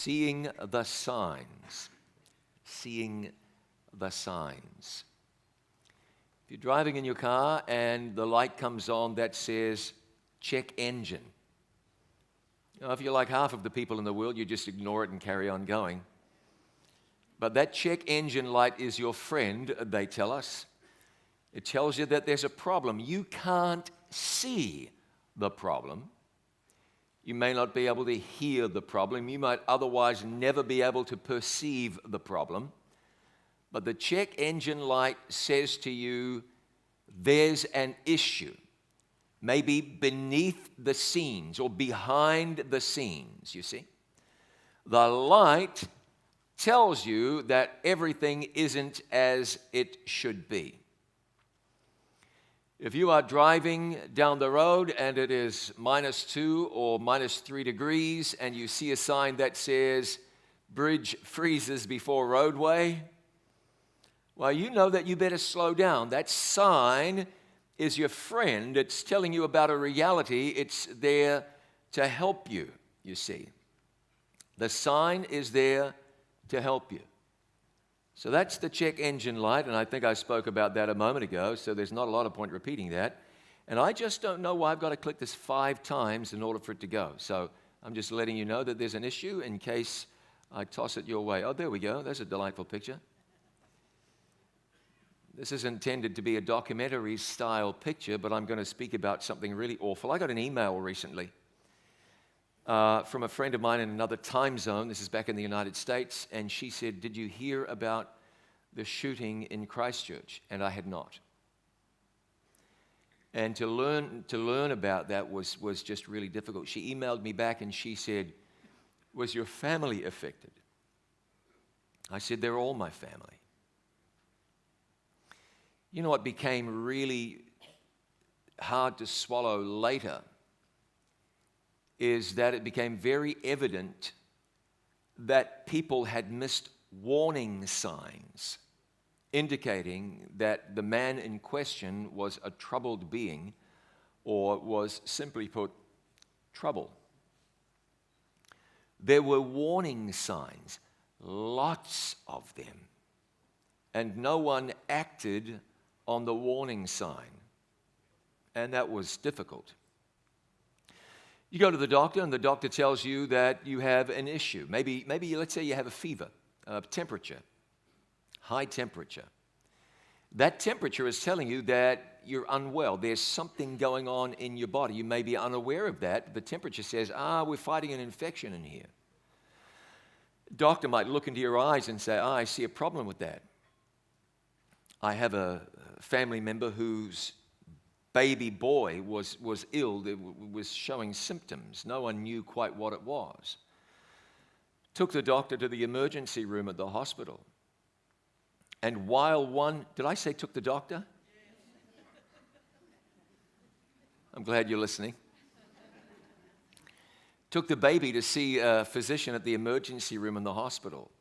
Seeing the signs. Seeing the signs. If you're driving in your car and the light comes on that says, check engine. You know, if you're like half of the people in the world, you just ignore it and carry on going. But that check engine light is your friend, they tell us. It tells you that there's a problem. You can't see the problem. You may not be able to hear the problem. You might otherwise never be able to perceive the problem. But the check engine light says to you, there's an issue. Maybe beneath the scenes or behind the scenes, you see. The light tells you that everything isn't as it should be. If you are driving down the road and it is -2 or -3 degrees and you see a sign that says, bridge freezes before roadway, well, you know that you better slow down. That sign is your friend. It's telling you about a reality. It's there to help you, you see. The sign is there to help you. So that's the check engine light, and I think I spoke about that a moment ago, so there's not a lot of point repeating that. And I just don't know why I've got to click this 5 times in order for it to go. So I'm just letting you know that there's an issue in case I toss it your way. Oh, there we go. There's a delightful picture. This is intended to be a documentary-style picture, but I'm going to speak about something really awful. I got an email recently from a friend of mine in another time zone. This is back in the United States, and she said, did you hear about the shooting in Christchurch? And I had not. And to learn about that was just really difficult. She emailed me back and she said, was your family affected? I said, they're all my family. You know what became really hard to swallow later is that it became very evident that people had missed warning signs indicating that the man in question was a troubled being or was, simply put, trouble. There were warning signs, lots of them, and no one acted on the warning sign, and that was difficult. You go to the doctor, and the doctor tells you that you have an issue. Maybe let's say you have a fever, temperature, high temperature. That temperature is telling you that you're unwell. There's something going on in your body. You may be unaware of that. The temperature says, we're fighting an infection in here. Doctor might look into your eyes and say, I see a problem with that. I have a family member whose baby boy was ill, was showing symptoms. No one knew quite what it was. Took the doctor to the emergency room at the hospital. And while did I say took the doctor? I'm glad you're listening. Took the baby to see a physician at the emergency room in the hospital.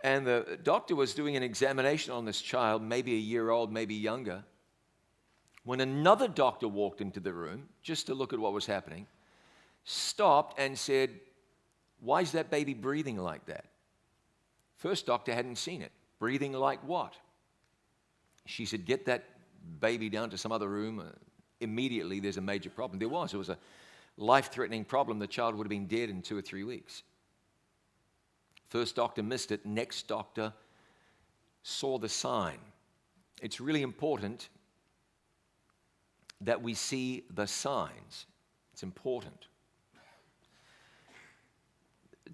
And the doctor was doing an examination on this child, maybe a year old, maybe younger, when another doctor walked into the room just to look at what was happening, stopped and said, why is that baby breathing like that? First doctor hadn't seen it. Breathing like what? She said, get that baby down to some other room. Immediately there's a major problem. It was a life-threatening problem. The child would have been dead in 2 or 3 weeks. First doctor missed it. Next doctor saw the sign. It's really important that we see the signs. It's important.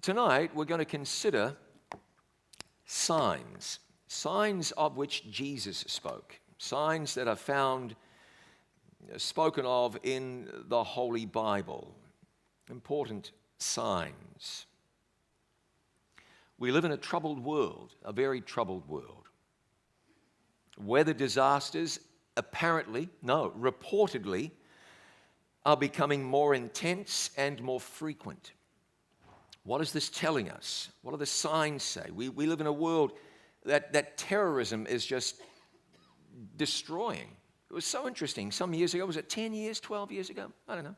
Tonight, we're going to consider signs of which Jesus spoke, signs that are found, spoken of in the Holy Bible, important signs. We live in a troubled world, a very troubled world. Weather disasters reportedly are becoming more intense and more frequent. What is this telling us? What do the signs say? We live in a world that terrorism is just destroying. It was so interesting. Some years ago, was it 10 years, 12 years ago? I don't know.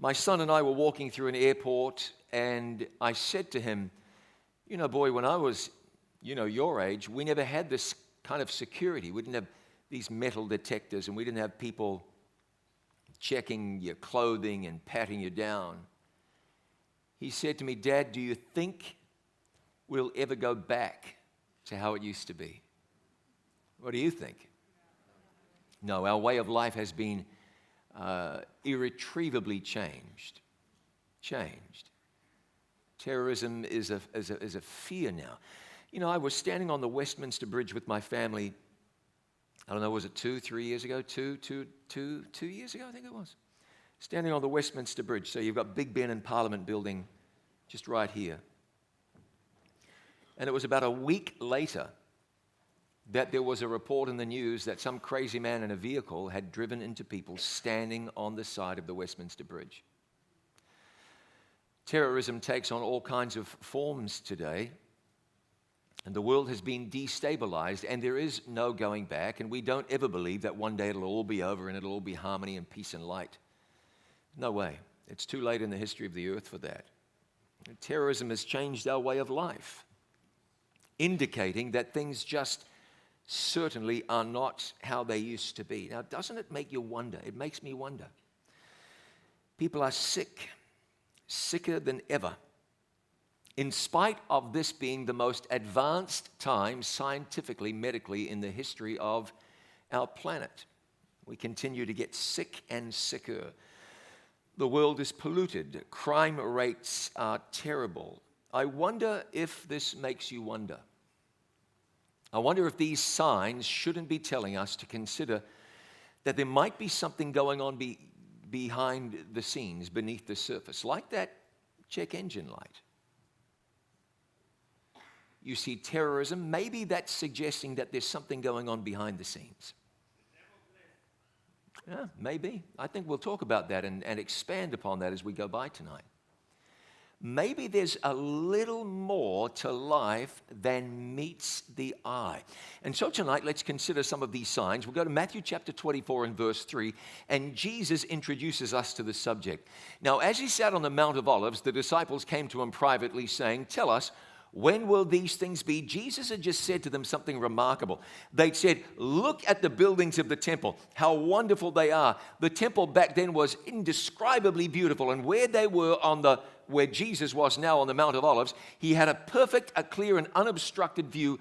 My son and I were walking through an airport, And I said to him, you know, boy, when I was, your age, we never had this kind of security. We didn't have these metal detectors, and we didn't have people checking your clothing and patting you down. He said to me, Dad, do you think we'll ever go back to how it used to be? What do you think? No, our way of life has been irretrievably changed. Terrorism is a fear now. You know, I was standing on the Westminster Bridge with my family. I don't know, was it 3 years ago? 2 years ago, I think it was. Standing on the Westminster Bridge. So you've got Big Ben and Parliament building just right here. And it was about a week later that there was a report in the news that some crazy man in a vehicle had driven into people standing on the side of the Westminster Bridge. Terrorism takes on all kinds of forms today, and the world has been destabilized, and there is no going back, and we don't ever believe that one day it'll all be over and it'll all be harmony and peace and light. No way. It's too late in the history of the earth for that. Terrorism has changed our way of life, indicating that things just certainly are not how they used to be. Now, doesn't it make you wonder? It makes me wonder. People are sicker than ever. In spite of this being the most advanced time scientifically, medically in the history of our planet, we continue to get sick and sicker. The world is polluted. Crime rates are terrible. I wonder if this makes you wonder. I wonder if these signs shouldn't be telling us to consider that there might be something going on behind the scenes, beneath the surface, like that check engine light. You see terrorism, maybe that's suggesting that there's something going on behind the scenes. Yeah, maybe. I think we'll talk about that and expand upon that as we go by tonight. Maybe there's a little more to life than meets the eye. And so tonight, let's consider some of these signs. We'll go to Matthew chapter 24 and verse 3, and Jesus introduces us to the subject. Now, as he sat on the Mount of Olives, the disciples came to him privately saying, "Tell us, when will these things be?" Jesus had just said to them something remarkable. They'd said, "Look at the buildings of the temple, how wonderful they are." The temple back then was indescribably beautiful, and where they were where Jesus was now on the Mount of Olives, he had a perfect, a clear and unobstructed view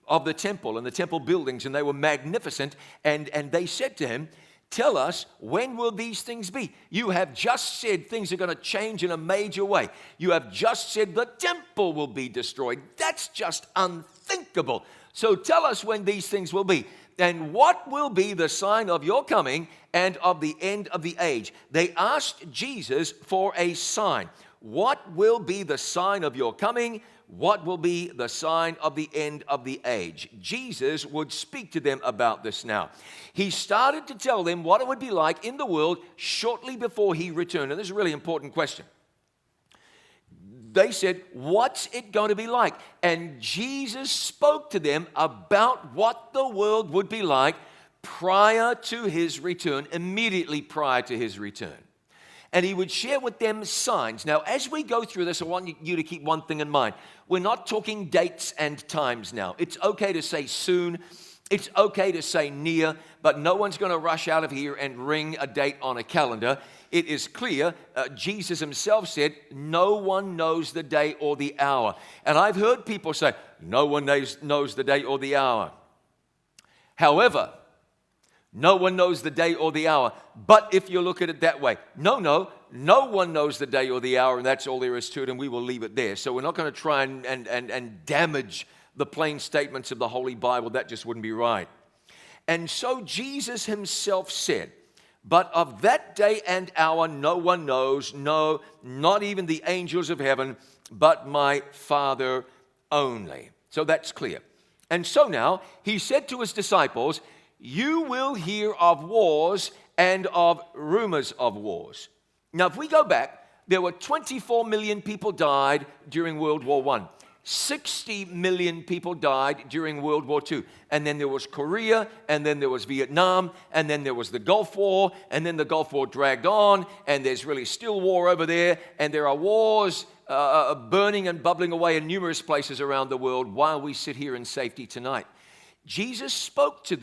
of the temple and the temple buildings, and they were magnificent. And they said to him, "Tell us, when will these things be? You have just said things are going to change in a major way. You have just said the temple will be destroyed. That's just unthinkable. So tell us when these things will be. And what will be the sign of your coming and of the end of the age?" They asked Jesus for a sign. What will be the sign of your coming? What will be the sign of the end of the age? Jesus would speak to them about this now. He started to tell them what it would be like in the world shortly before he returned. And this is a really important question. They said, "What's it going to be like?" And Jesus spoke to them about what the world would be like prior to his return, immediately prior to his return. And he would share with them signs. Now, as we go through this, I want you to keep one thing in mind. We're not talking dates and times now. It's okay to say soon. It's okay to say near, but no one's going to rush out of here and ring a date on a calendar. It is clear, Jesus himself said, no one knows the day or the hour. And I've heard people say, no one knows the day or the hour. However, no one knows the day or the hour. But if you look at it that way, no one knows the day or the hour, and that's all there is to it, and we will leave it there. So we're not going to try and damage the plain statements of the Holy Bible. That just wouldn't be right. And so Jesus himself said, "But of that day and hour no one knows, no, not even the angels of heaven, but my Father only." So that's clear. And so now he said to his disciples, "You will hear of wars and of rumors of wars." Now, if we go back, there were 24 million people died during World War I. 60 million people died during World War II. And then there was Korea, and then there was Vietnam, and then there was the Gulf War, and then the Gulf War dragged on, and there's really still war over there, and there are wars burning and bubbling away in numerous places around the world while we sit here in safety tonight. Jesus spoke to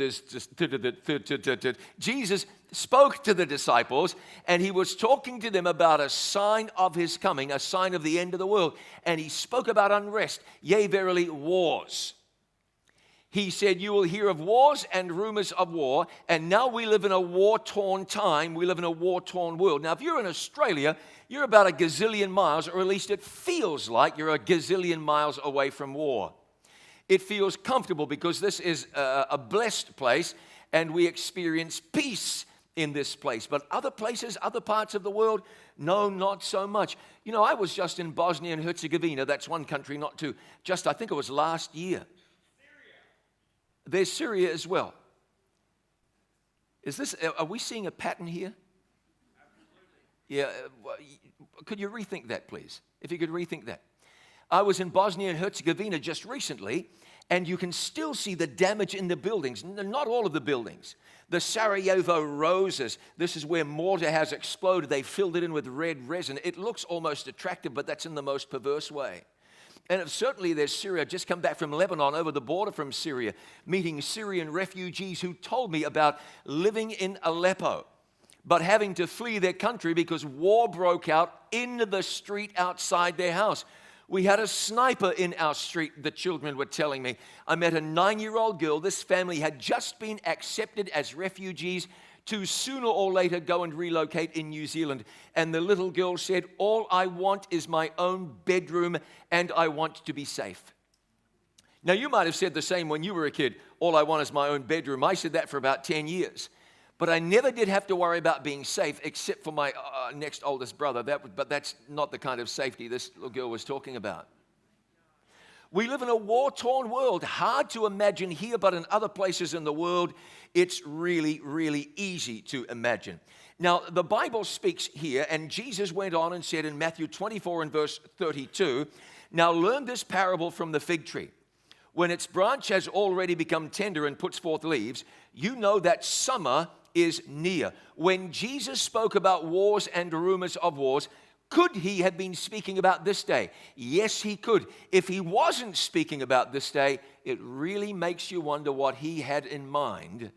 Jesus spoke to the disciples, and he was talking to them about a sign of his coming, a sign of the end of the world. And he spoke about unrest, yea, verily, wars. He said, you will hear of wars and rumors of war, and now we live in a war-torn time. We live in a war-torn world. Now, if you're in Australia, you're about a gazillion miles, or at least it feels like you're a gazillion miles away from war. It feels comfortable because this is a blessed place, and we experience peace in this place. But other places, other parts of the world, no, not so much. You know, I was just in Bosnia and Herzegovina. That's one country, not two. Just, I think it was last year. There's Syria as well. Are we seeing a pattern here? Yeah. Could you rethink that, please? If you could rethink that. I was in Bosnia and Herzegovina just recently, and you can still see the damage in the buildings. Not all of the buildings. The Sarajevo roses, this is where mortar has exploded. They filled it in with red resin. It looks almost attractive, but that's in the most perverse way. And certainly there's Syria. I've just come back from Lebanon, over the border from Syria, meeting Syrian refugees who told me about living in Aleppo, but having to flee their country because war broke out in the street outside their house. We had a sniper in our street, the children were telling me. I met a 9-year-old girl. This family had just been accepted as refugees to sooner or later go and relocate in New Zealand. And the little girl said, all I want is my own bedroom, and I want to be safe. Now, you might have said the same when you were a kid. All I want is my own bedroom. I said that for about 10 years. But I never did have to worry about being safe, except for my next oldest brother. But that's not the kind of safety this little girl was talking about. We live in a war-torn world. Hard to imagine here, but in other places in the world, it's really, really easy to imagine. Now, the Bible speaks here, and Jesus went on and said in Matthew 24 and verse 32, now learn this parable from the fig tree. When its branch has already become tender and puts forth leaves, you know that summer is near. When Jesus spoke about wars and rumors of wars, could he have been speaking about this day? Yes, he could. If he wasn't speaking about this day, it really makes you wonder what he had in mind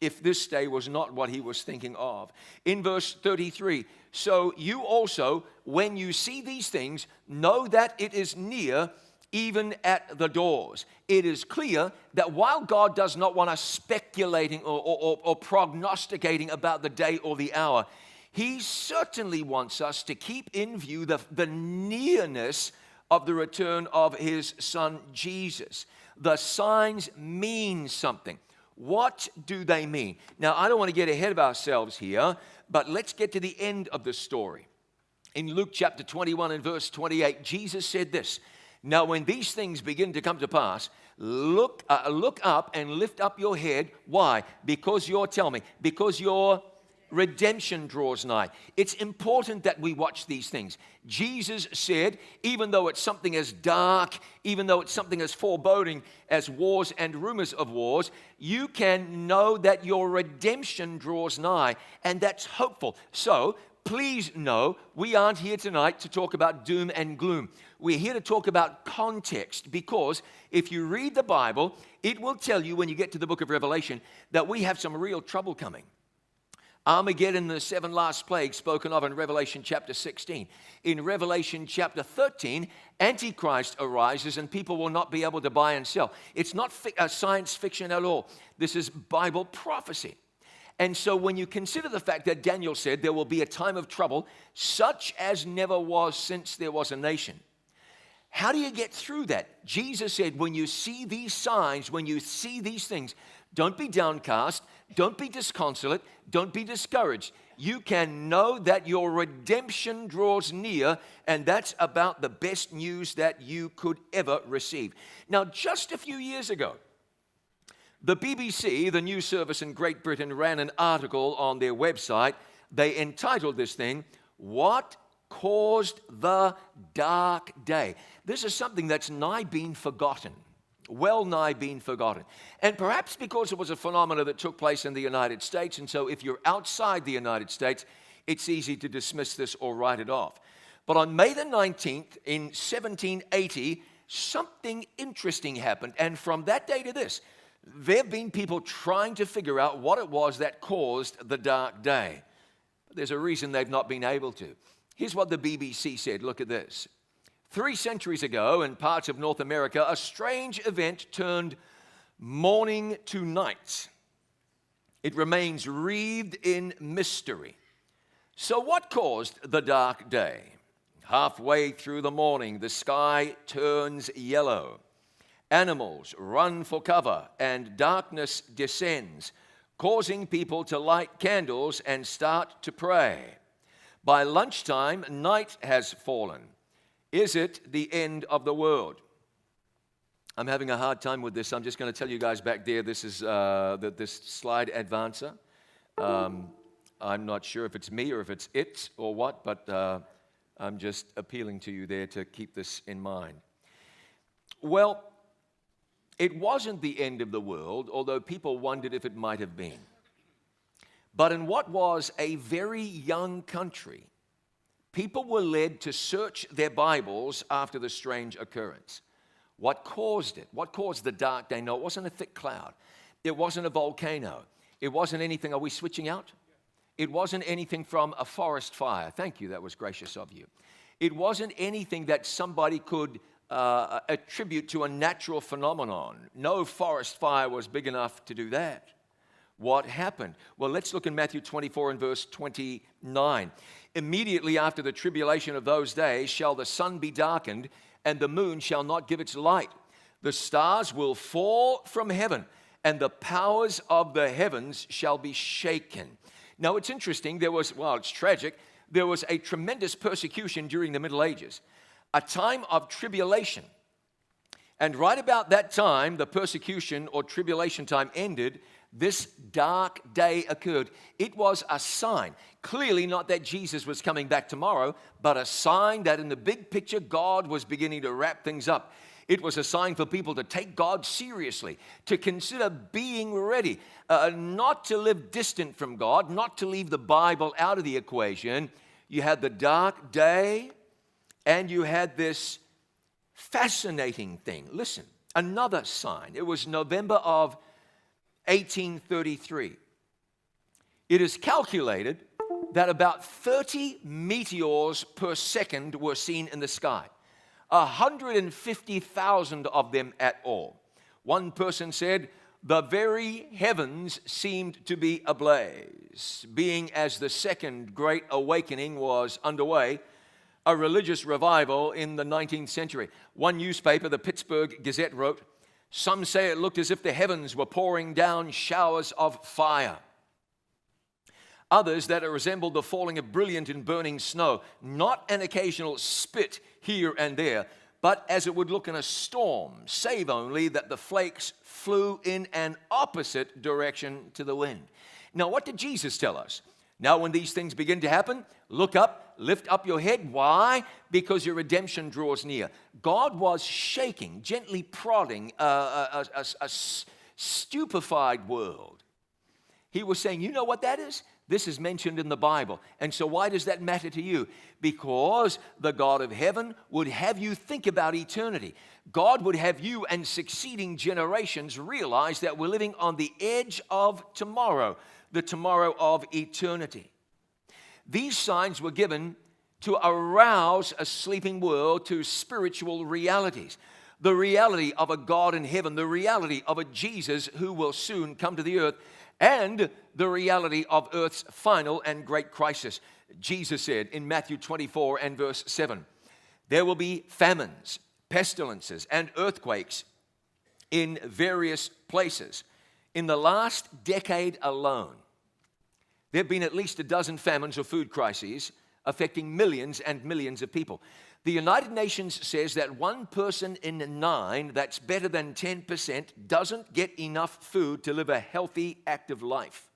if this day was not what he was thinking of. In verse 33, so you also, when you see these things, know that it is near, even at the doors. It is clear that while God does not want us speculating or prognosticating about the day or the hour, he certainly wants us to keep in view the nearness of the return of his son Jesus. The signs mean something. What do they mean? Now, I don't want to get ahead of ourselves here, but let's get to the end of the story. In Luke chapter 21 and verse 28, Jesus said this, now, when these things begin to come to pass, look up and lift up your head. Why? Because your redemption draws nigh. It's important that we watch these things. Jesus said, even though it's something as dark, even though it's something as foreboding as wars and rumors of wars, you can know that your redemption draws nigh, and that's hopeful. So, please know, we aren't here tonight to talk about doom and gloom. We're here to talk about context, because if you read the Bible, it will tell you when you get to the book of Revelation that we have some real trouble coming. Armageddon, the 7 last plagues spoken of in Revelation chapter 16. In Revelation chapter 13, Antichrist arises and people will not be able to buy and sell. It's not science fiction at all. This is Bible prophecy. And so when you consider the fact that Daniel said there will be a time of trouble such as never was since there was a nation, how do you get through that? Jesus said, when you see these signs, when you see these things, don't be downcast, don't be disconsolate, don't be discouraged. You can know that your redemption draws near, and that's about the best news that you could ever receive. Now, just a few years ago, the BBC, the news service in Great Britain, ran an article on their website. They entitled this thing, What caused the dark day. This is something that's nigh been forgotten, well nigh been forgotten. And perhaps because it was a phenomenon that took place in the United States, and so if you're outside the United States, it's easy to dismiss this or write it off. But on May the 19th in 1780, something interesting happened. And from that day to this, there have been people trying to figure out what it was that caused the dark day. But there's a reason they've not been able to. Here's what the BBC said. Look at this. 3 centuries ago, in parts of North America, a strange event turned morning to night. It remains wreathed in mystery. So what caused the dark day? Halfway through the morning, the sky turns yellow. Animals run for cover, and darkness descends, causing people to light candles and start to pray. By lunchtime, night has fallen. Is it the end of the world? I'm having a hard time with this. I'm just going to tell you guys back there, this is this slide advancer. I'm not sure if it's me or if it's it or what, but I'm just appealing to you there to keep this in mind. Well, it wasn't the end of the world, although people wondered if it might have been. But in what was a very young country, people were led to search their Bibles after the strange occurrence. What caused it? What caused the dark day? No, it wasn't a thick cloud. It wasn't a volcano. It wasn't anything. Are we switching out? It wasn't anything from a forest fire. Thank you, that was gracious of you. It wasn't anything that somebody could attribute to a natural phenomenon. No forest fire was big enough to do that. What happened? Well, let's look in Matthew 24 and verse 29. Immediately after the tribulation of those days shall the sun be darkened, and the moon shall not give its light. The stars will fall from heaven, and the powers of the heavens shall be shaken. Now, it's interesting. It's tragic. There was a tremendous persecution during the Middle Ages, a time of tribulation. And right about that time, the persecution or tribulation time ended, this dark day occurred. It was a sign, clearly not that Jesus was coming back tomorrow, but a sign that in the big picture, God was beginning to wrap things up. It was a sign for people to take God seriously, to consider being ready, not to live distant from God, not to leave the Bible out of the equation. You had the dark day, and you had this fascinating thing. Listen, another sign. It was November of 1833. It is calculated that about 30 meteors per second were seen in the sky. 150,000 of them at all. One person said, the very heavens seemed to be ablaze. Being as the Second Great Awakening was underway, a religious revival in the 19th century. One newspaper, the Pittsburgh Gazette, wrote, some say it looked as if the heavens were pouring down showers of fire. Others that it resembled the falling of brilliant and burning snow, not an occasional spit here and there, but as it would look in a storm, save only that the flakes flew in an opposite direction to the wind. Now, what did Jesus tell us? Now, when these things begin to happen, look up, lift up your head. Why? Because your redemption draws near. God was shaking, gently prodding a stupefied world. He was saying, you know what that is? This is mentioned in the Bible. And so why does that matter to you? Because the God of heaven would have you think about eternity. God would have you and succeeding generations realize that we're living on the edge of tomorrow, the tomorrow of eternity. These signs were given to arouse a sleeping world to spiritual realities. The reality of a God in heaven, the reality of a Jesus who will soon come to the earth, and the reality of earth's final and great crisis. Jesus said in Matthew 24 and verse 7, there will be famines, pestilences, and earthquakes in various places. In the last decade alone, there have been at least a dozen famines or food crises affecting millions and millions of people. The United Nations says that 1 person in 9, that's better than 10%, doesn't get enough food to live a healthy, active life.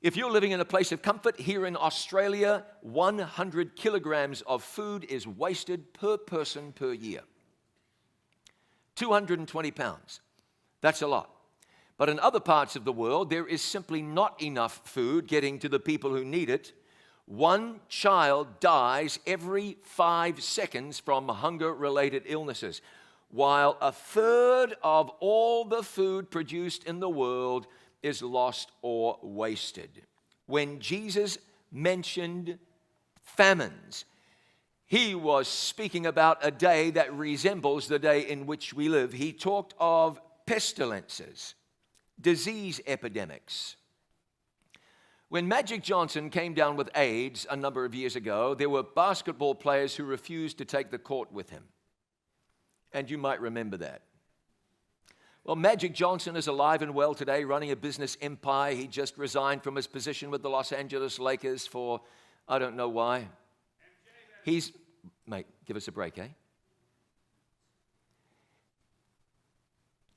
If you're living in a place of comfort, here in Australia, 100 kilograms of food is wasted per person per year. 220 pounds. That's a lot. But in other parts of the world, there is simply not enough food getting to the people who need it. One child dies every 5 seconds from hunger-related illnesses, while a third of all the food produced in the world is lost or wasted. When Jesus mentioned famines, he was speaking about a day that resembles the day in which we live. He talked of pestilences, disease epidemics. When Magic Johnson came down with AIDS a number of years ago, there were basketball players who refused to take the court with him. And you might remember that. Well, Magic Johnson is alive and well today, running a business empire. He just resigned from his position with the Los Angeles Lakers for, I don't know why. Mate, give us a break, eh?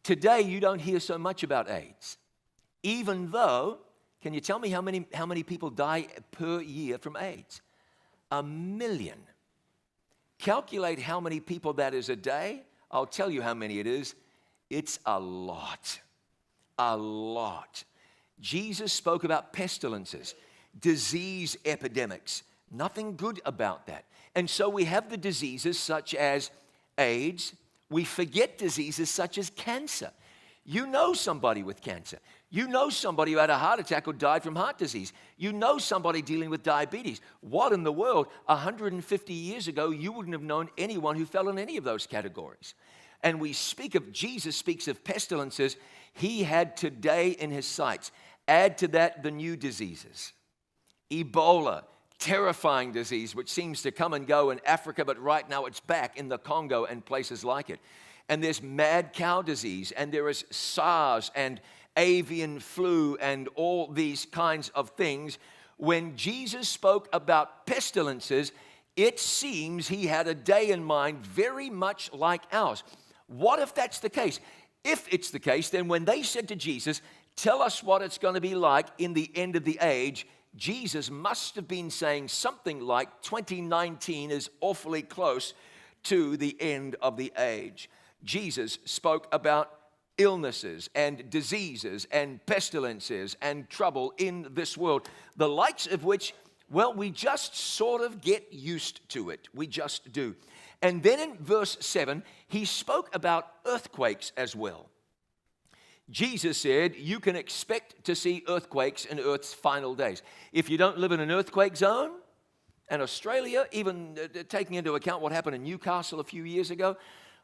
Today, you don't hear so much about AIDS, even though, can you tell me how many people die per year from AIDS? 1 million. Calculate how many people that is a day. I'll tell you how many it is. It's a lot. A lot. Jesus spoke about pestilences, disease epidemics. Nothing good about that. And so we have the diseases such as AIDS. We forget diseases such as cancer. You know somebody with cancer. You know somebody who had a heart attack or died from heart disease. You know somebody dealing with diabetes. What in the world? 150 years ago, you wouldn't have known anyone who fell in any of those categories. And Jesus speaks of pestilences he had today in his sights. Add to that the new diseases. Ebola, terrifying disease, which seems to come and go in Africa, but right now it's back in the Congo and places like it. And there's mad cow disease, and there is SARS and avian flu and all these kinds of things. When Jesus spoke about pestilences, it seems he had a day in mind very much like ours. What if that's the case? If it's the case, then when they said to Jesus, tell us what it's going to be like in the end of the age, Jesus must have been saying something like 2019 is awfully close to the end of the age. Jesus spoke about illnesses and diseases and pestilences and trouble in this world, the likes of which, well, we just sort of get used to it. We just do. And then in verse 7, he spoke about earthquakes as well. Jesus said, you can expect to see earthquakes in Earth's final days. If you don't live in an earthquake zone, and Australia, even taking into account what happened in Newcastle a few years ago,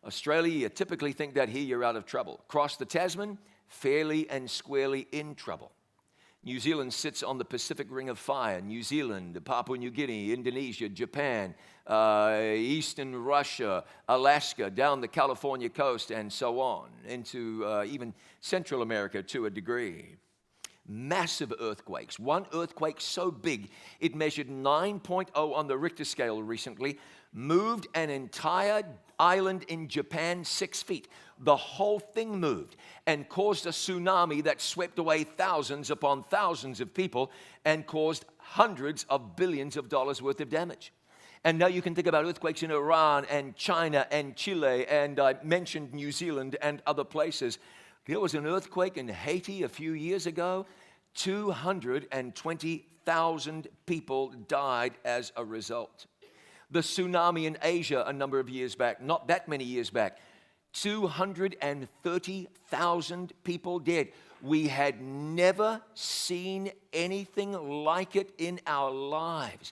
Australia, you typically think that here you're out of trouble. Cross the Tasman, fairly and squarely in trouble. New Zealand sits on the Pacific Ring of Fire. New Zealand, Papua New Guinea, Indonesia, Japan, eastern Russia, Alaska, down the California coast, and so on, into even Central America to a degree. Massive earthquakes. One earthquake so big, it measured 9.0 on the Richter scale recently, moved an entire island in Japan 6 feet. The whole thing moved and caused a tsunami that swept away thousands upon thousands of people and caused hundreds of billions of dollars worth of damage. And now you can think about earthquakes in Iran and China and Chile, and I mentioned New Zealand and other places. There was an earthquake in Haiti a few years ago. 220,000 people died as a result. The tsunami in Asia a number of years back, not that many years back, 230,000 people dead. We had never seen anything like it in our lives.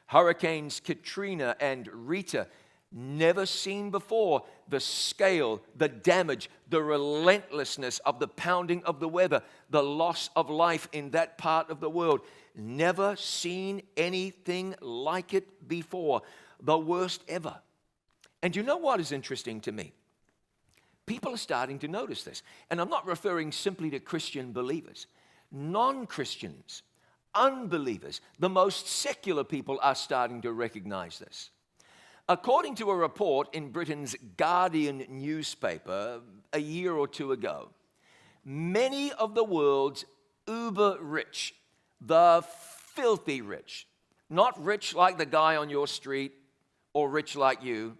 Hurricanes Katrina and Rita, never seen before. The scale, the damage, the relentlessness of the pounding of the weather, the loss of life in that part of the world. Never seen anything like it before. The worst ever. And you know what is interesting to me? People are starting to notice this. And I'm not referring simply to Christian believers. Non-Christians, unbelievers, the most secular people are starting to recognize this. According to a report in Britain's Guardian newspaper a year or two ago, many of the world's uber rich, the filthy rich. Not rich like the guy on your street or rich like you.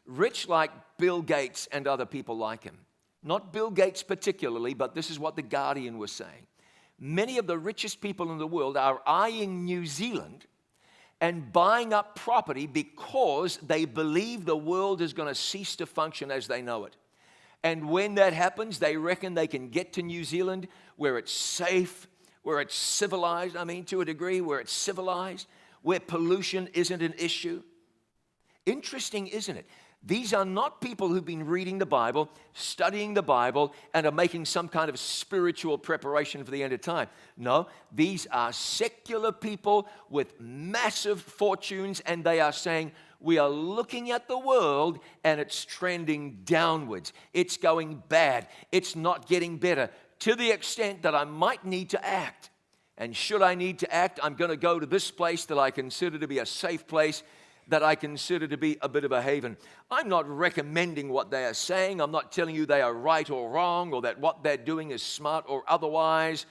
Rich like Bill Gates and other people like him. Not Bill Gates particularly, but this is what The Guardian was saying. Many of the richest people in the world are eyeing New Zealand and buying up property because they believe the world is going to cease to function as they know it. And when that happens, they reckon they can get to New Zealand where it's safe, where it's civilized, to a degree, where it's civilized, where pollution isn't an issue. Interesting, isn't it? These are not people who've been reading the Bible, studying the Bible, and are making some kind of spiritual preparation for the end of time. No, these are secular people with massive fortunes, and they are saying, we are looking at the world, and it's trending downwards. It's going bad. It's not getting better, to the extent that I might need to act. And should I need to act, I'm going to go to this place that I consider to be a safe place, that I consider to be a bit of a haven. I'm not recommending what they are saying. I'm not telling you they are right or wrong, or that what they're doing is smart or otherwise.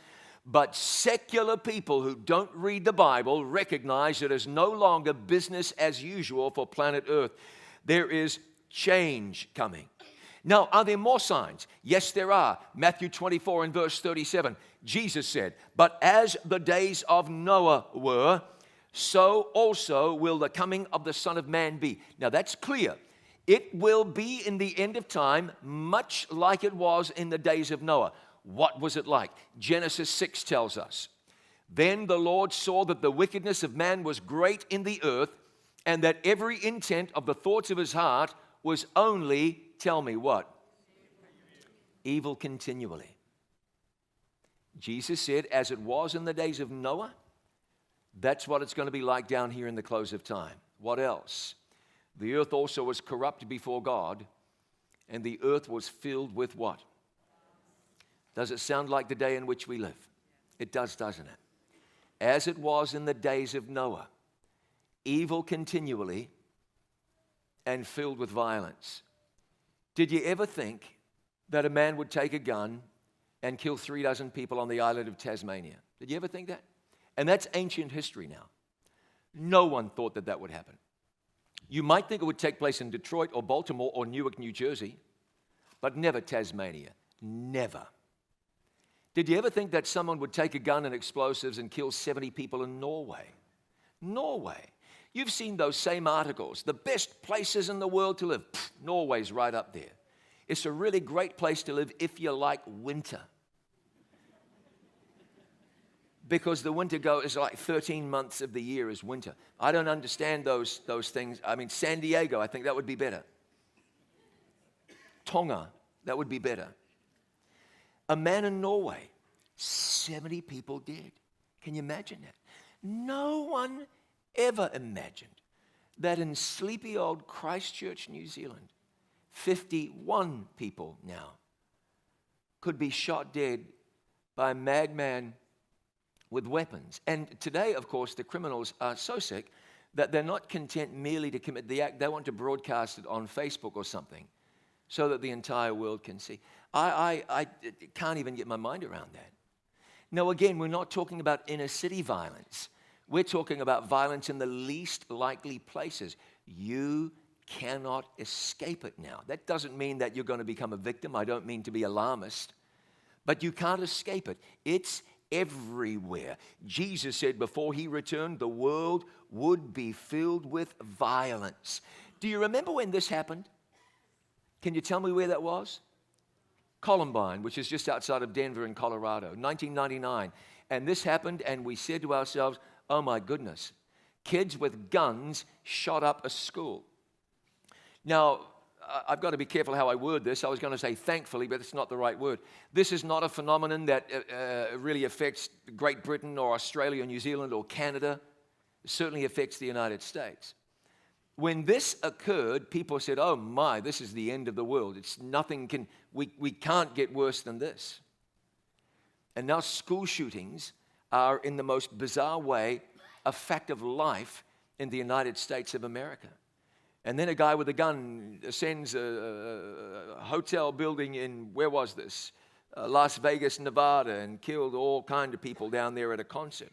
But secular people who don't read the Bible recognize it is no longer business as usual for planet Earth. There is change coming. Now, are there more signs? Yes, there are. Matthew 24 and verse 37, Jesus said, "But as the days of Noah were, so also will the coming of the Son of Man be." Now that's clear. It will be in the end of time much like it was in the days of Noah. What was it like? Genesis 6 tells us. Then the Lord saw that the wickedness of man was great in the earth, and that every intent of the thoughts of his heart was only, tell me what? Evil continually. Jesus said, as it was in the days of Noah, that's what it's going to be like down here in the close of time. What else? The earth also was corrupt before God, and the earth was filled with what? Does it sound like the day in which we live? It does, doesn't it? As it was in the days of Noah, evil continually and filled with violence. Did you ever think that a man would take a gun and kill 36 people on the island of Tasmania? Did you ever think that? And that's ancient history now. No one thought that that would happen. You might think it would take place in Detroit or Baltimore or Newark, New Jersey, but never Tasmania. Never. Did you ever think that someone would take a gun and explosives and kill 70 people in Norway? Norway. You've seen those same articles. The best places in the world to live. Norway's right up there. It's a really great place to live if you like winter. Because the winter is like 13 months of the year is winter. I don't understand those things. San Diego, I think that would be better. Tonga, that would be better. A man in Norway, 70 people dead. Can you imagine that? No one ever imagined that in sleepy old Christchurch, New Zealand, 51 people now could be shot dead by a madman with weapons. And today, of course, the criminals are so sick that they're not content merely to commit the act. They want to broadcast it on Facebook or something so that the entire world can see. I can't even get my mind around that. Now, again, we're not talking about inner city violence. We're talking about violence in the least likely places. You cannot escape it now. That doesn't mean that you're going to become a victim. I don't mean to be alarmist. But you can't escape it. It's everywhere. Jesus said before he returned, the world would be filled with violence. Do you remember when this happened? Can you tell me where that was? Columbine, which is just outside of Denver in Colorado, 1999. And this happened, and we said to ourselves, oh my goodness, kids with guns shot up a school. Now, I've got to be careful how I word this. I was going to say thankfully, but it's not the right word. This is not a phenomenon that really affects Great Britain or Australia or New Zealand or Canada. It certainly affects the United States. When this occurred, people said, oh my, this is the end of the world. We can't get worse than this. And now school shootings are, in the most bizarre way, a fact of life in the United States of America. And then a guy with a gun ascends a hotel building in, where was this? Las Vegas, Nevada, and killed all kind of people down there at a concert.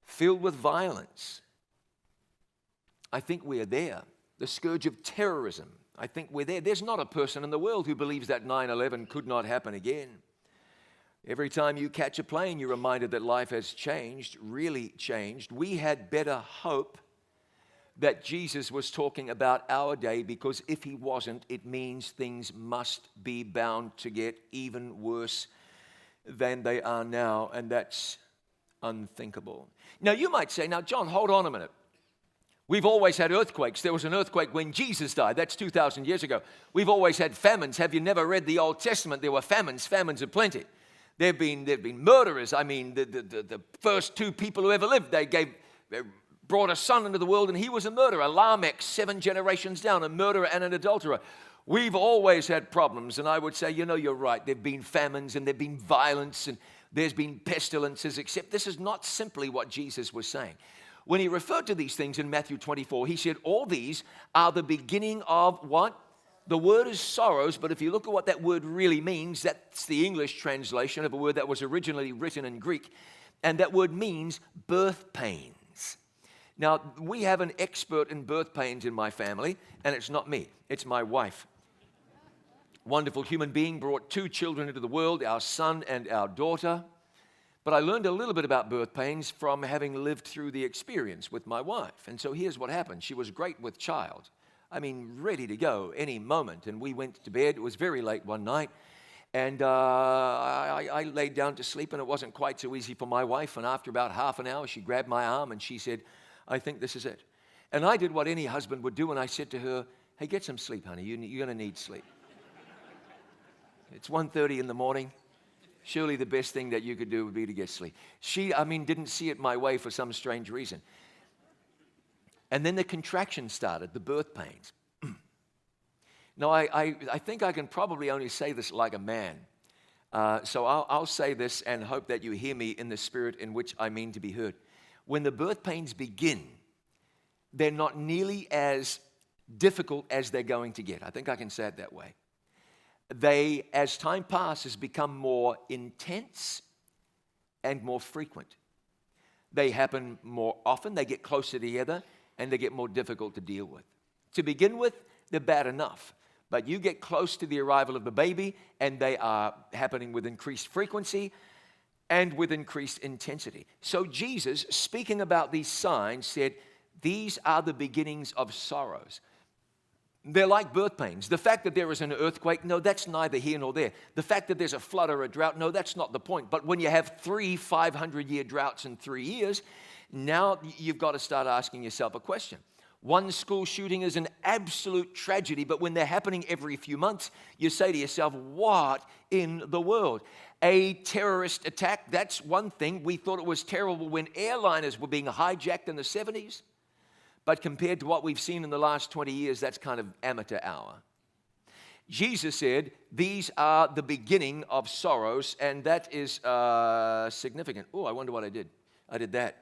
filled with violence. I think we're there. The scourge of terrorism. I think we're there. There's not a person in the world who believes that 9/11 could not happen again. Every time you catch a plane, you're reminded that life has changed, really changed. We had better hope that Jesus was talking about our day, because if he wasn't, it means things must be bound to get even worse than they are now, and that's unthinkable. Now, you might say, now, John, hold on a minute. We've always had earthquakes. There was an earthquake when Jesus died. That's 2,000 years ago. We've always had famines. Have you never read the Old Testament? There were famines aplenty. There have been murderers. I mean, the first two people who ever lived, they brought a son into the world, and he was a murderer. Lamech, 7 generations down, a murderer and an adulterer. We've always had problems, and I would say, you're right. There have been famines, and there have been violence, and there's been pestilences, except this is not simply what Jesus was saying. When he referred to these things in Matthew 24, he said, all these are the beginning of what? The word is sorrows, but if you look at what that word really means, that's the English translation of a word that was originally written in Greek, and that word means birth pains. Now, we have an expert in birth pains in my family, and it's not me, it's my wife. Wonderful human being, brought 2 children into the world, our son and our daughter. But I learned a little bit about birth pains from having lived through the experience with my wife. And so here's what happened. She was great with child. I mean, ready to go any moment. And we went to bed. It was very late one night. And I laid down to sleep, and it wasn't quite so easy for my wife. And after about half an hour, she grabbed my arm and she said, I think this is it. And I did what any husband would do, and I said to her, hey, get some sleep, honey. You're going to need sleep. It's 1:30 in the morning. Surely the best thing that you could do would be to get sleep. She, didn't see it my way for some strange reason. And then the contraction started, the birth pains. Now, I think I can probably only say this like a man. So I'll say this and hope that you hear me in the spirit in which I mean to be heard. When the birth pains begin, they're not nearly as difficult as they're going to get. I think I can say it that way. They, as time passes, become more intense and more frequent. They happen more often, they get closer together, and they get more difficult to deal with. To begin with, they're bad enough. But you get close to the arrival of the baby, and they are happening with increased frequency and with increased intensity. So Jesus, speaking about these signs, said, these are the beginnings of sorrows. They're like birth pains. The fact that there is an earthquake, no, that's neither here nor there. The fact that there's a flood or a drought, no, that's not the point. But when you have 3 500-year droughts in 3 years, now you've got to start asking yourself a question. One school shooting is an absolute tragedy, but when they're happening every few months, you say to yourself, what in the world? A terrorist attack, that's one thing. We thought it was terrible when airliners were being hijacked in the 70s. But compared to what we've seen in the last 20 years, that's kind of amateur hour. Jesus said, these are the beginning of sorrows, and that is significant. Oh, I wonder what I did. I did that.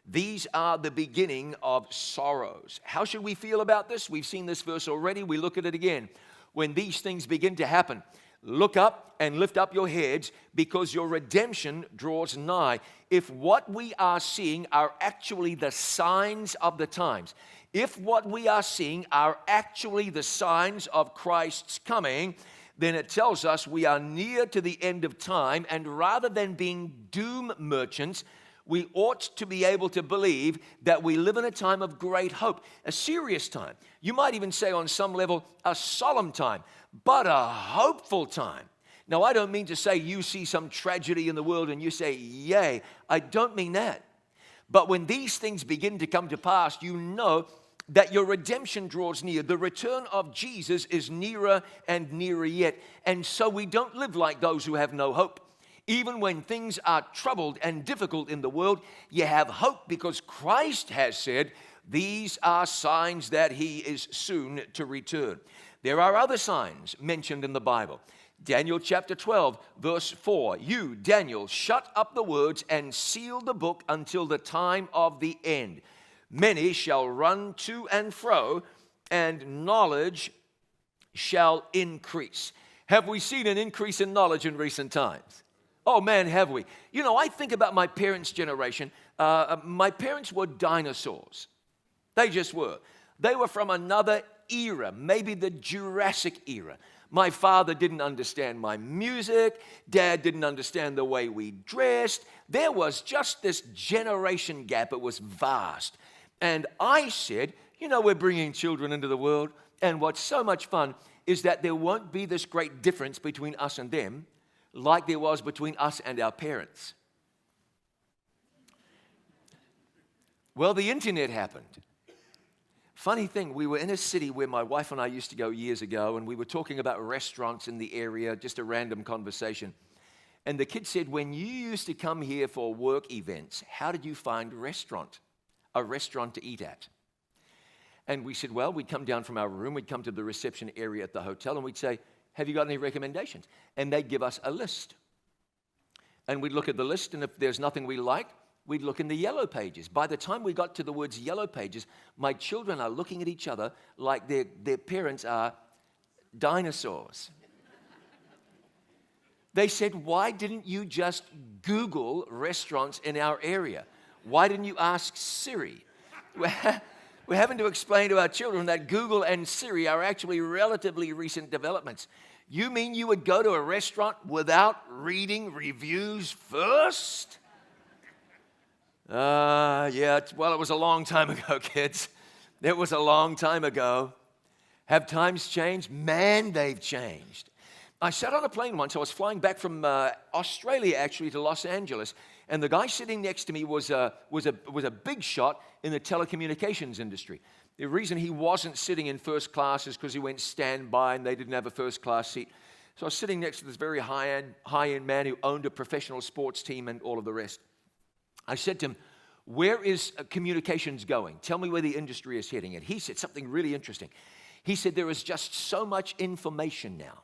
These are the beginning of sorrows. How should we feel about this? We've seen this verse already. We look at it again. When these things begin to happen, look up and lift up your heads, because your redemption draws nigh. If what we are seeing are actually the signs of the times, if what we are seeing are actually the signs of Christ's coming, then it tells us we are near to the end of time, and rather than being doom merchants, we ought to be able to believe that we live in a time of great hope, a serious time. You might even say on some level, a solemn time, but a hopeful time. Now, I don't mean to say you see some tragedy in the world and you say, yay. I don't mean that. But when these things begin to come to pass, you know that your redemption draws near. The return of Jesus is nearer and nearer yet. And so we don't live like those who have no hope. Even when things are troubled and difficult in the world, you have hope, because Christ has said, these are signs that he is soon to return. There are other signs mentioned in the Bible. Daniel chapter 12, verse 4. You, Daniel, shut up the words and seal the book until the time of the end. Many shall run to and fro, and knowledge shall increase. Have we seen an increase in knowledge in recent times? Oh, man, have we. You know, I think about my parents' generation. My parents were dinosaurs. They just were. They were from another era, maybe the Jurassic era. My father didn't understand my music. Dad didn't understand the way we dressed. There was just this generation gap. It was vast. And I said, you know, we're bringing children into the world. And what's so much fun is that there won't be this great difference between us and them like there was between us and our parents. Well, the internet happened. Funny thing, we were in a city where my wife and I used to go years ago, and we were talking about restaurants in the area, just a random conversation. And the kid said, when you used to come here for work events, how did you find a restaurant to eat at? And we said, well, we'd come down from our room, we'd come to the reception area at the hotel, and we'd say, have you got any recommendations? And they'd give us a list. And we'd look at the list, and if there's nothing we liked, we'd look in the yellow pages. By the time we got to the words yellow pages, my children are looking at each other like their parents are dinosaurs. They said, why didn't you just Google restaurants in our area? Why didn't you ask Siri? We're having to explain to our children that Google and Siri are actually relatively recent developments. You mean you would go to a restaurant without reading reviews first? Yeah, well, it was a long time ago, kids. It was a long time ago. Have times changed? Man, they've changed. I sat on a plane once. I was flying back from Australia, actually, to Los Angeles, and the guy sitting next to me was a big shot in the telecommunications industry. The reason he wasn't sitting in first class is because he went standby and they didn't have a first class seat. So I was sitting next to this very high-end man who owned a professional sports team and all of the rest. I said to him, where is communications going? Tell me where the industry is heading. And he said something really interesting. He said, there is just so much information now.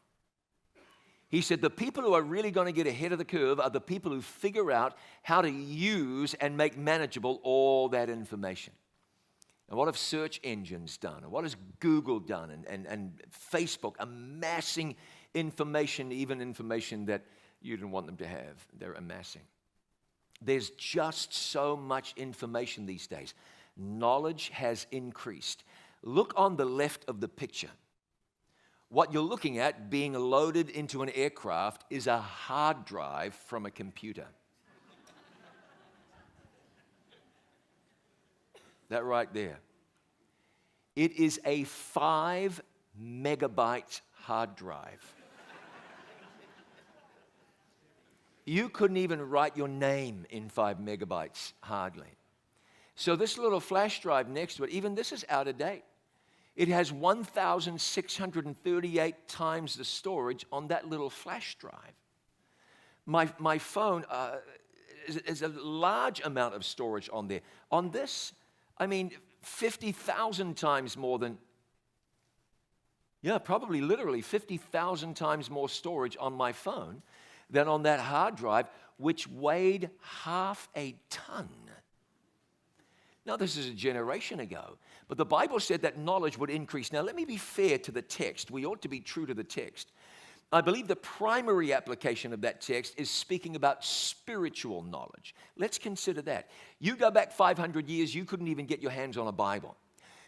He said, the people who are really going to get ahead of the curve are the people who figure out how to use and make manageable all that information. And what have search engines done? And what has Google done? And Facebook amassing information, even information that you didn't want them to have. They're amassing. There's just so much information these days. Knowledge has increased. Look on the left of the picture. What you're looking at being loaded into an aircraft is a hard drive from a computer. That right there. It is a 5 megabyte hard drive. You couldn't even write your name in 5 megabytes, hardly. So this little flash drive next to it, even this is out of date. It has 1,638 times the storage on that little flash drive. My phone is a large amount of storage on there. On this, 50,000 times more than, probably literally 50,000 times more storage on my phone than on that hard drive, which weighed half a ton. Now, this is a generation ago, but the Bible said that knowledge would increase. Now, let me be fair to the text. We ought to be true to the text. I believe the primary application of that text is speaking about spiritual knowledge. Let's consider that. You go back 500 years, you couldn't even get your hands on a Bible.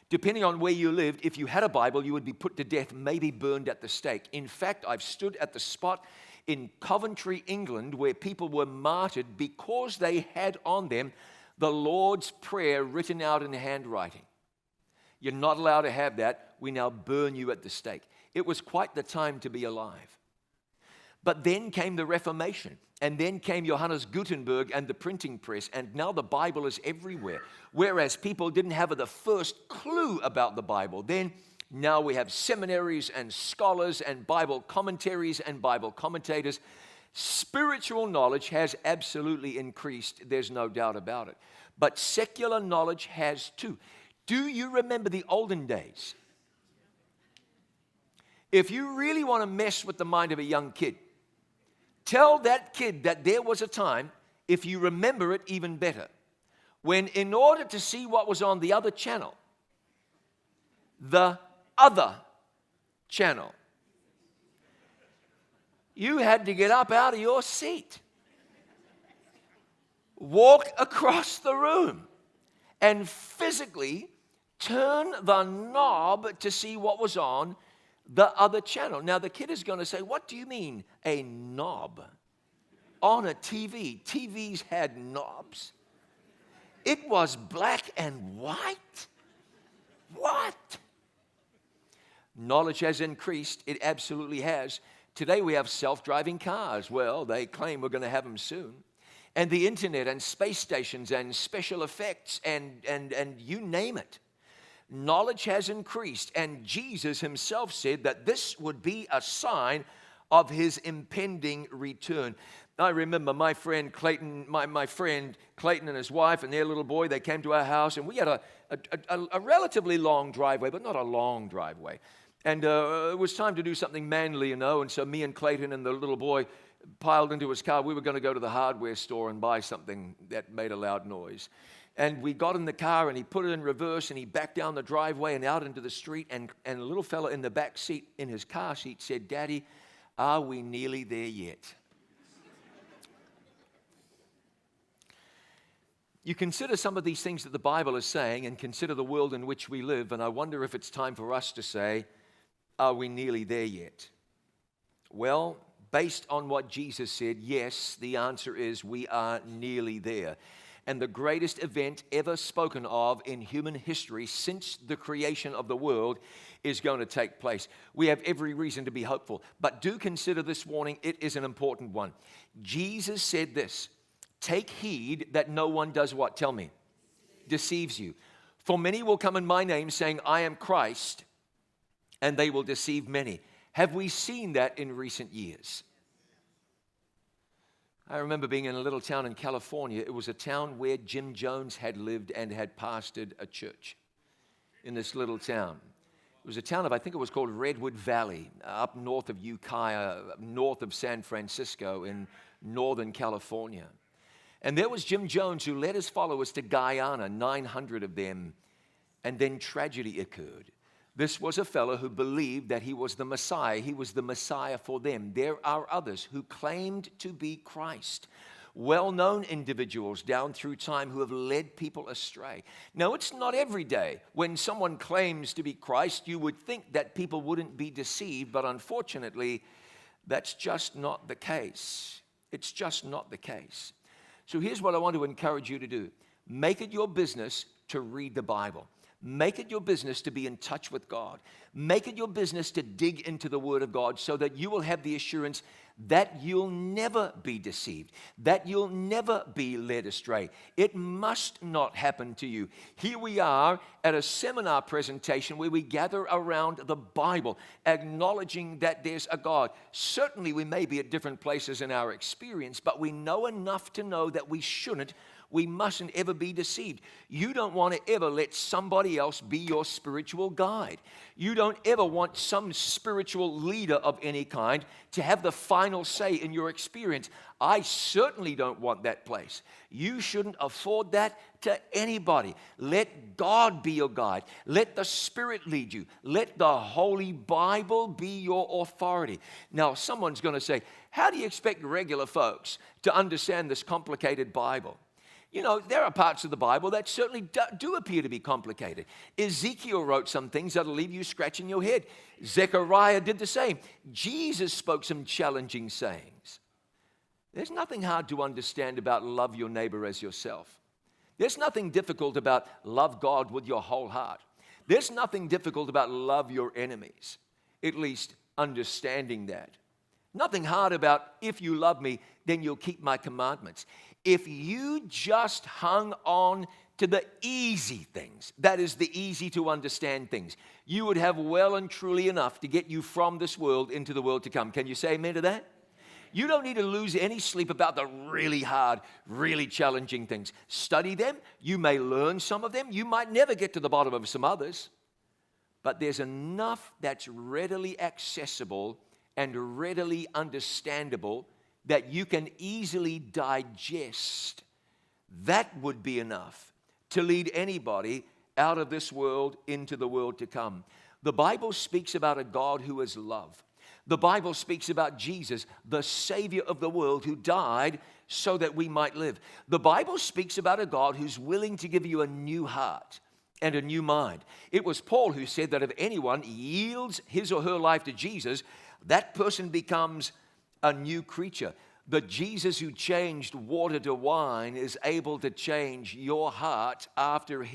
Depending on where you lived, if you had a Bible, you would be put to death, maybe burned at the stake. In fact, I've stood at the spot in Coventry, England, where people were martyred because they had on them the Lord's Prayer written out in handwriting. You're not allowed to have that. We now burn you at the stake. It was quite the time to be alive. But then came the Reformation, and then came Johannes Gutenberg and the printing press, and now the Bible is everywhere. Whereas people didn't have the first clue about the Bible. Now we have seminaries and scholars and Bible commentaries and Bible commentators. Spiritual knowledge has absolutely increased, there's no doubt about it. But secular knowledge has too. Do you remember the olden days? If you really want to mess with the mind of a young kid, tell that kid that there was a time, if you remember it even better, when in order to see what was on the other channel, the other channel, you had to get up out of your seat. walk across the room and physically turn the knob to see what was on the other channel. Now, the kid is going to say, what do you mean, a knob? On a TV. TVs had knobs. It was black and white. What? Knowledge has increased. It absolutely has. Today we have self-driving cars. Well, they claim we're going to have them soon. And the internet and space stations and special effects and you name it. Knowledge has increased. And Jesus himself said that this would be a sign of his impending return. I remember my friend Clayton, my friend Clayton and his wife and their little boy, they came to our house, and we had a relatively long driveway, but not a long driveway. And it was time to do something manly, and so me and Clayton and the little boy piled into his car. We were going to go to the hardware store and buy something that made a loud noise. And we got in the car, and he put it in reverse, and he backed down the driveway and out into the street, and a little fella in the back seat in his car seat said, "Daddy, are we nearly there yet?" You consider some of these things that the Bible is saying and consider the world in which we live, and I wonder if it's time for us to say, are we nearly there yet? Well, based on what Jesus said, yes, the answer is we are nearly there. And the greatest event ever spoken of in human history since the creation of the world is going to take place. We have every reason to be hopeful, but do consider this warning. It is an important one. Jesus said this, "Take heed that no one does" what? Tell me. Deceives you. "For many will come in my name saying, I am Christ, and they will deceive many." Have we seen that in recent years? I remember being in a little town in California. It was a town where Jim Jones had lived and had pastored a church in this little town. It was a town of, I think it was called Redwood Valley, up north of Ukiah, north of San Francisco in Northern California. And there was Jim Jones, who led his followers to Guyana, 900 of them, and then tragedy occurred. This was a fellow who believed that he was the Messiah. He was the Messiah for them. There are others who claimed to be Christ, well-known individuals down through time who have led people astray. Now, it's not every day when someone claims to be Christ, you would think that people wouldn't be deceived, but unfortunately, that's just not the case. It's just not the case. So here's what I want to encourage you to do. Make it your business to read the Bible. Make it your business to be in touch with God. Make it your business to dig into the Word of God so that you will have the assurance that you'll never be deceived, that you'll never be led astray. It must not happen to you. Here we are at a seminar presentation where we gather around the Bible, acknowledging that there's a God. Certainly we may be at different places in our experience, but we know enough to know that we mustn't ever be deceived. You don't want to ever let somebody else be your spiritual guide. You don't ever want some spiritual leader of any kind to have the final say in your experience. I certainly don't want that place. You shouldn't afford that to anybody. Let God be your guide. Let the Spirit lead you. Let the Holy Bible be your authority. Now, someone's going to say, how do you expect regular folks to understand this complicated Bible? You know, there are parts of the Bible that certainly do appear to be complicated. Ezekiel wrote some things that'll leave you scratching your head. Zechariah did the same. Jesus spoke some challenging sayings. There's nothing hard to understand about love your neighbor as yourself. There's nothing difficult about love God with your whole heart. There's nothing difficult about love your enemies, at least understanding that. Nothing hard about, if you love me, then you'll keep my commandments. If you just hung on to the easy things, that is the easy to understand things, you would have well and truly enough to get you from this world into the world to come. Can you say amen to that? You don't need to lose any sleep about the really hard, really challenging things. Study them. You may learn some of them. You might never get to the bottom of some others. But there's enough that's readily accessible and readily understandable that you can easily digest. That would be enough to lead anybody out of this world into the world to come. The Bible speaks about a God who is love. The Bible speaks about Jesus, the Savior of the world, who died so that we might live. The Bible speaks about a God who's willing to give you a new heart and a new mind. It was Paul who said that if anyone yields his or her life to Jesus, that person becomes a new creature. The Jesus who changed water to wine is able to change your heart after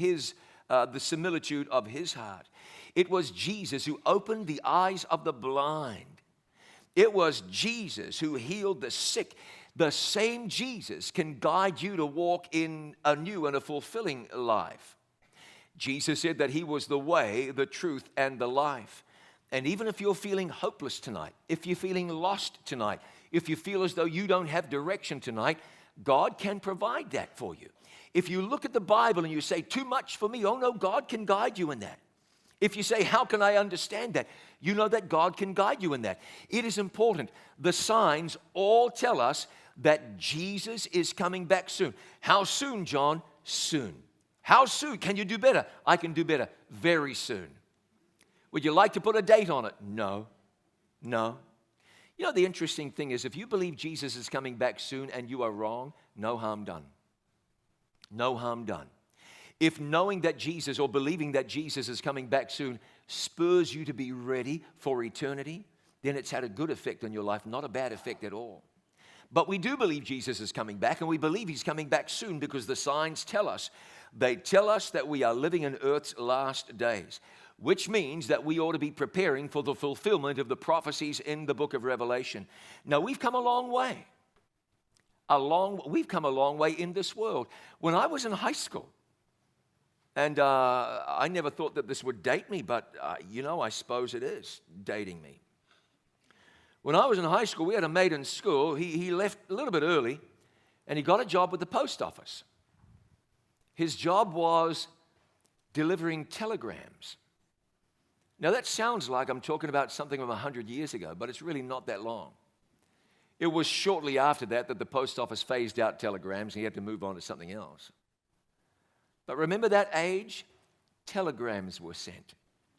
the similitude of his heart. It was Jesus who opened the eyes of the blind. It was Jesus who healed the sick. The same Jesus can guide you to walk in a new and a fulfilling life. Jesus said that he was the way, the truth, and the life. And even if you're feeling hopeless tonight, if you're feeling lost tonight, if you feel as though you don't have direction tonight, God can provide that for you. If you look at the Bible and you say, too much for me, oh no, God can guide you in that. If you say, how can I understand that? You know that God can guide you in that. It is important. The signs all tell us that Jesus is coming back soon. How soon, John? Soon. How soon? Can you do better? I can do better. Very soon. Would you like to put a date on it? No. No. You know, the interesting thing is, if you believe Jesus is coming back soon and you are wrong, no harm done. No harm done. If knowing that Jesus or believing that Jesus is coming back soon spurs you to be ready for eternity, then it's had a good effect on your life, not a bad effect at all. But we do believe Jesus is coming back, and we believe he's coming back soon because the signs tell us. They tell us that we are living in earth's last days, which means that we ought to be preparing for the fulfillment of the prophecies in the book of Revelation. Now, we've come a long way. We've come a long way in this world. When I was in high school, and I never thought that this would date me, but I suppose it is dating me. When I was in high school, we had a mate in school. He left a little bit early, and he got a job with the post office. His job was delivering telegrams. Now, that sounds like I'm talking about something from 100 years ago, but it's really not that long. It was shortly after that the post office phased out telegrams, and he had to move on to something else. But remember that age? Telegrams were sent.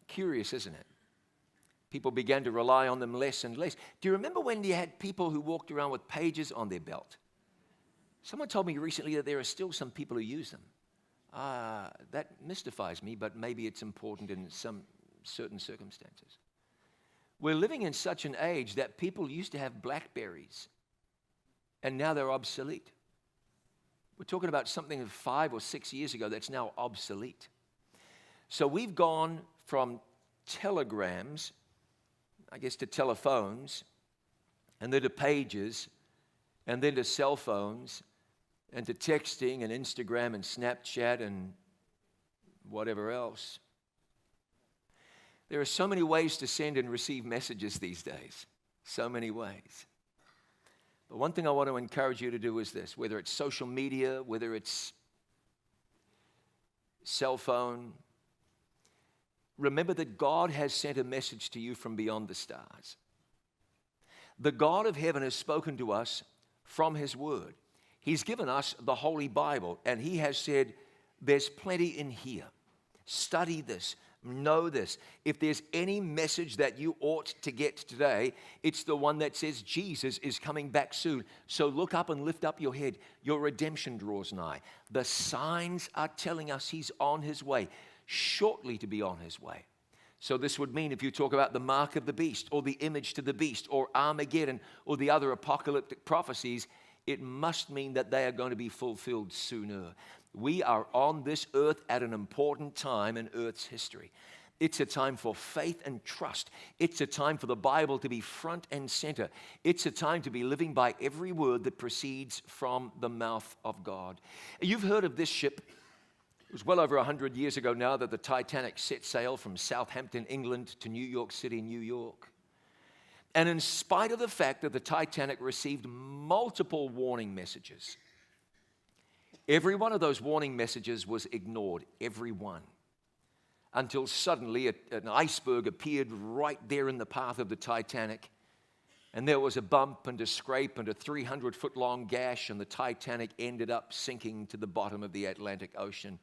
Curious, isn't it? People began to rely on them less and less. Do you remember when you had people who walked around with pages on their belt? Someone told me recently that there are still some people who use them. That mystifies me, but maybe it's important in some certain circumstances. We're living in such an age that people used to have Blackberries, and now they're obsolete. We're talking about something 5 or 6 years ago that's now obsolete. So we've gone from telegrams, I guess, to telephones, and then to pages, and then to cell phones, and to texting and Instagram and Snapchat and whatever else. There are so many ways to send and receive messages these days. So many ways. But one thing I want to encourage you to do is this, whether it's social media, whether it's cell phone, remember that God has sent a message to you from beyond the stars. The God of heaven has spoken to us from his word. He's given us the Holy Bible, and he has said, there's plenty in here. Study this. Know this. If there's any message that you ought to get today, it's the one that says Jesus is coming back soon. So look up and lift up your head. Your redemption draws nigh. The signs are telling us he's on his way, shortly to be on his way. So this would mean if you talk about the mark of the beast or the image to the beast or Armageddon or the other apocalyptic prophecies, it must mean that they are going to be fulfilled sooner. We are on this earth at an important time in earth's history. It's a time for faith and trust. It's a time for the Bible to be front and center. It's a time to be living by every word that proceeds from the mouth of God. You've heard of this ship. It was well over 100 years ago now that the Titanic set sail from Southampton, England to New York City, New York. And in spite of the fact that the Titanic received multiple warning messages, every one of those warning messages was ignored, every one, until suddenly an iceberg appeared right there in the path of the Titanic, and there was a bump and a scrape and a 300-foot-long gash, and the Titanic ended up sinking to the bottom of the Atlantic Ocean,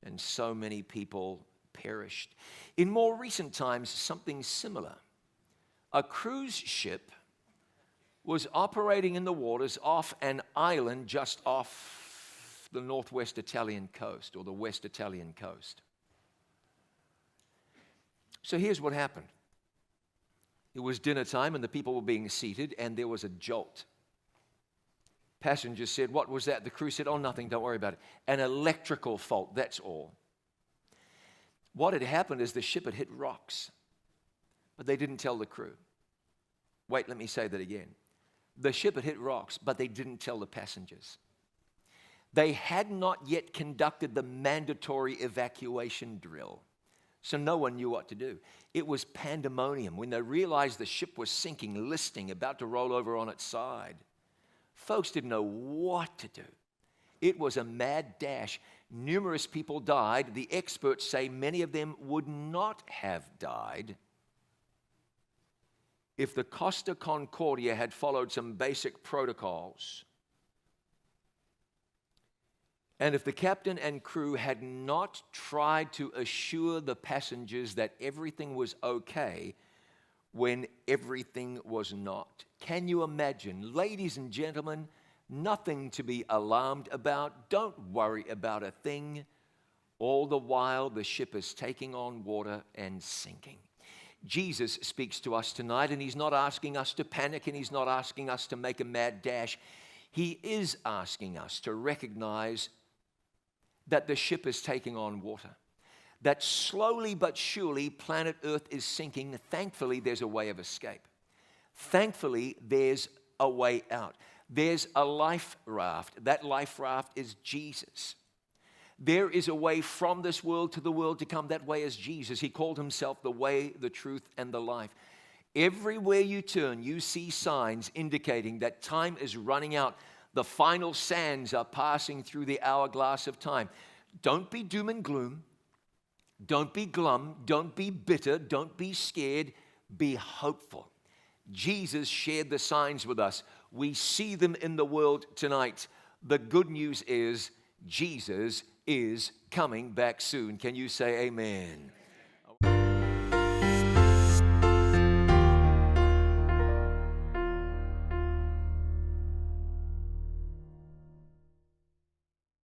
and so many people perished. In more recent times, something similar. A cruise ship was operating in the waters off an island just off the northwest Italian coast or the west Italian coast. So here's what happened. It was dinner time and the people were being seated and there was a jolt. Passengers said, "What was that?" The crew said, "Oh, nothing, don't worry about it. An electrical fault, that's all." What had happened is the ship had hit rocks, but they didn't tell the crew. Wait, let me say that again. The ship had hit rocks, but they didn't tell the passengers. They had not yet conducted the mandatory evacuation drill, so no one knew what to do. It was pandemonium when they realized the ship was sinking, listing, about to roll over on its side. Folks didn't know what to do. It was a mad dash. Numerous people died. The experts say many of them would not have died if the Costa Concordia had followed some basic protocols. And if the captain and crew had not tried to assure the passengers that everything was okay when everything was not. Can you imagine? Ladies and gentlemen, nothing to be alarmed about. Don't worry about a thing. All the while, the ship is taking on water and sinking. Jesus speaks to us tonight, and he's not asking us to panic, and he's not asking us to make a mad dash. He is asking us to recognize that the ship is taking on water, that slowly but surely planet Earth is sinking. Thankfully, there's a way of escape. Thankfully, there's a way out. There's a life raft. That life raft is Jesus. There is a way from this world to the world to come. That way is Jesus. He called himself the way, the truth, and the life. Everywhere you turn, you see signs indicating that time is running out. The final sands are passing through the hourglass of time. Don't be doom and gloom. Don't be glum. Don't be bitter. Don't be scared. Be hopeful. Jesus shared the signs with us. We see them in the world tonight. The good news is Jesus is coming back soon. Can you say amen?